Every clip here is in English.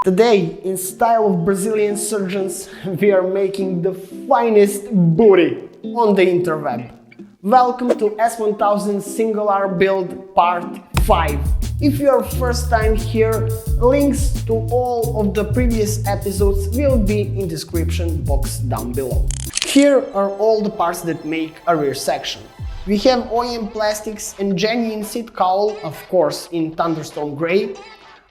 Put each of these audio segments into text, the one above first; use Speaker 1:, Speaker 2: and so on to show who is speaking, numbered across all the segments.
Speaker 1: Today, in style of Brazilian surgeons, we are making the finest booty on the interweb. Welcome to S1000R build part 5. If you are first time here, links to all of the previous episodes will be in description box down below. Here are all the parts that make a rear section. We have OEM plastics and genuine seat cowl, of course in Thunderstone Grey,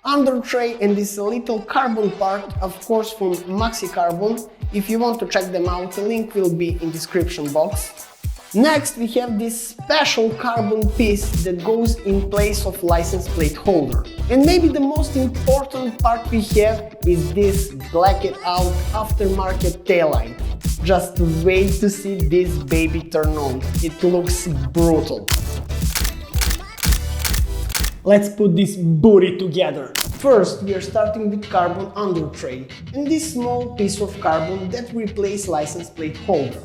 Speaker 1: under tray and this little carbon part, of course from Maxi Carbon. If you want to check them out, the link will be in description box. Next we have this special carbon piece that goes in place of license plate holder. And maybe the most important part we have is this blacked out aftermarket taillight. Just wait to see this baby turn on, it looks brutal. Let's put this booty together. First, we are starting with carbon under tray and this small piece of carbon that replaces license plate holder.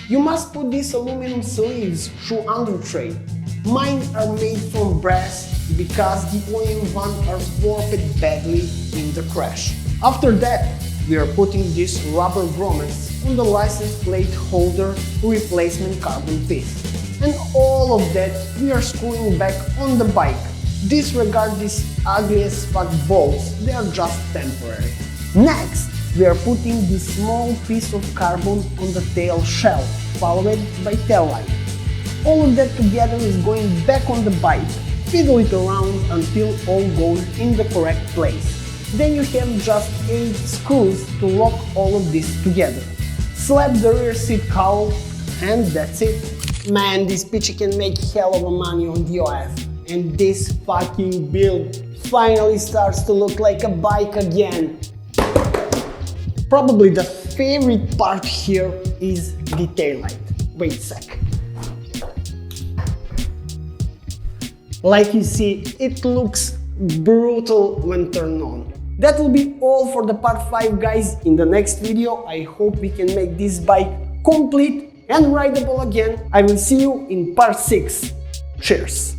Speaker 1: You must put these aluminum sleeves through under tray. Mine are made from brass because the OEM ones are warped badly in the crash. After that, we are putting these rubber grommets on the license plate holder replacement carbon piece. And all of that we are screwing back on the bike. Disregard these ugly as fuck bolts, they are just temporary. Next, we are putting this small piece of carbon on the tail shell, followed by tail light. All of that together is going back on the bike. Fiddle it around until all goes in the correct place. Then you have just 8 screws to lock all of this together. Slap the rear seat cowl and that's it. Man, this bitch can make hell of a money on the OF. And this fucking build finally starts to look like a bike again. Probably the favorite part here is the taillight. Wait a sec. Like you see, it looks brutal when turned on. That will be all for the part 5, guys. In the next video, I hope we can make this bike complete and rideable again. I will see you in part 6. Cheers!